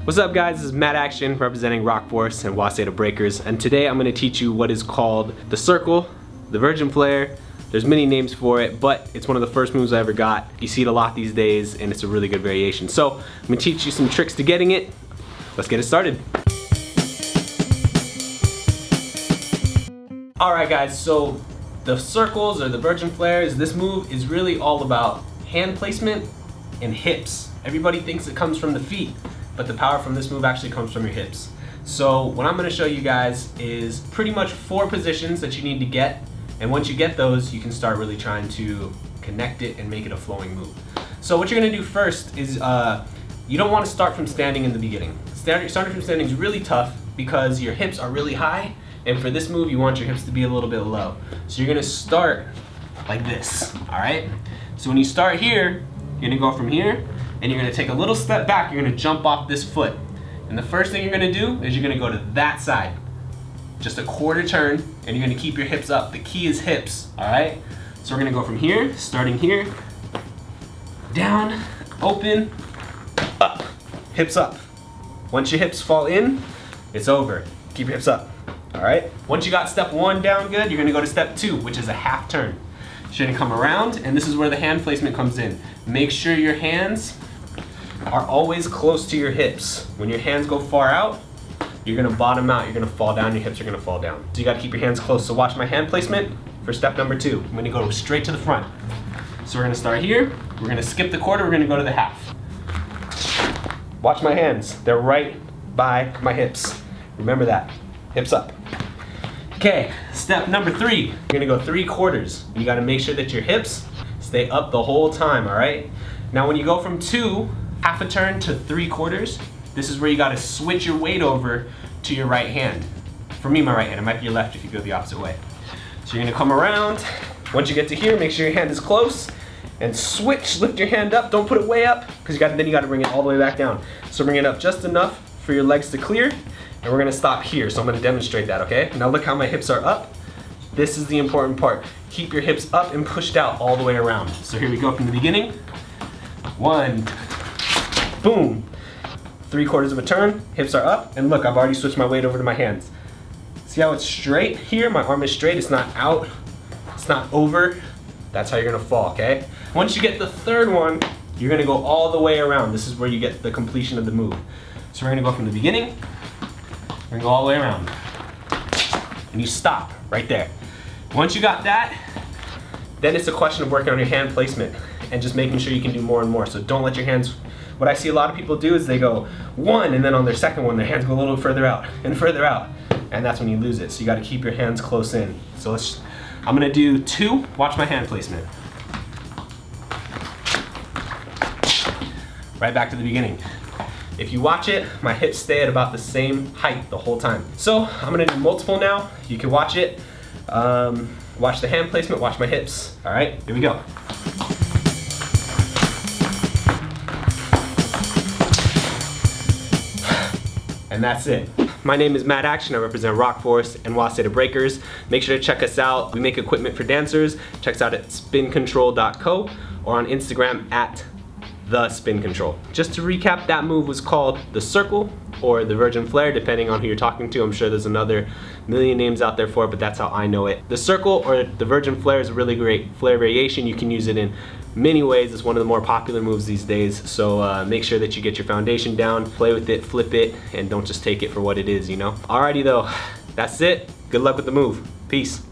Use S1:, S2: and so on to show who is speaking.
S1: What's up guys, this is Matt Action representing Rock Force and Waseda Breakers, and today I'm going to teach you what is called the circle, the virgin flare. There's many names for it, but it's one of the first moves I ever got. You see it a lot these days and it's a really good variation. So I'm going to teach you some tricks to getting it. Let's get it started. Alright guys, so the circles or the virgin flares, this move is really all about hand placement and hips. Everybody thinks it comes from the feet, but the power from this move actually comes from your hips. So what I'm going to show you guys is pretty much 4 positions that you need to get, and once you get those, you can start really trying to connect it and make it a flowing move. So what you're going to do first is you don't want to start from standing in the beginning. Starting from standing is really tough because your hips are really high, and for this move you want your hips to be a little bit low. So you're going to start like this, alright? So when you start here, you're going to go from here, and you're going to take a little step back, you're going to jump off this foot. And the first thing you're going to do is you're going to go to that side. Just a quarter turn, and you're going to keep your hips up. The key is hips, alright? So we're going to go from here, starting here, down, open, up, hips up. Once your hips fall in, it's over. Keep your hips up, alright? Once you got step 1 down good, you're going to go to step 2, which is a half turn. You're going to come around, and this is where the hand placement comes in. Make sure your hands are always close to your hips. When your hands go far out, you're going to bottom out, you're going to fall down, your hips are going to fall down. So you got to keep your hands close. So watch my hand placement for step number 2. I'm going to go straight to the front. So we're going to start here, we're going to skip the quarter, we're going to go to the half. Watch my hands, they're right by my hips. Remember that, hips up. Okay, step number 3, you're going to go 3 quarters. You got to make sure that your hips stay up the whole time, alright? Now when you go from 2, half a turn to 3 quarters, this is where you got to switch your weight over to your right hand. For me, my right hand. It might be your left if you go the opposite way. So you're going to come around. Once you get to here, make sure your hand is close and switch. Lift your hand up. Don't put it way up because then you got to bring it all the way back down. So bring it up just enough for your legs to clear, and we're going to stop here. So I'm going to demonstrate that, okay? Now look how my hips are up. This is the important part. Keep your hips up and pushed out all the way around. So here we go from the beginning. 1, boom. 3 quarters of a turn, hips are up, and look, I've already switched my weight over to my hands. See how it's straight here? My arm is straight, it's not out, it's not over. That's how you're gonna fall, okay? Once you get the 3rd one, you're gonna go all the way around. This is where you get the completion of the move. So we're gonna go from the beginning, we're gonna go all the way around. And you stop right there. Once you got that, then it's a question of working on your hand placement and just making sure you can do more and more. So don't let your hands, what I see a lot of people do is they go 1, and then on their second one, their hands go a little further out, and that's when you lose it. So you gotta keep your hands close in. So I'm gonna do 2, watch my hand placement. Right back to the beginning. If you watch it, my hips stay at about the same height the whole time. So I'm gonna do multiple now. You can watch it. Watch the hand placement, watch my hips. All right, here we go. And that's it. My name is Matt Action. I represent Rock Force and Waseda Breakers. Make sure to check us out. We make equipment for dancers. Check us out at spincontrol.co or on Instagram at @thespincontrol. Just to recap, that move was called the circle or the virgin flare, depending on who you're talking to. I'm sure there's another million names out there for it, but that's how I know it. The circle or the virgin flare is a really great flare variation. You can use it in many ways. It's one of the more popular moves these days, so make sure that you get your foundation down, play with it, flip it, and don't just take it for what it is, you know? Alrighty though, that's it. Good luck with the move. Peace.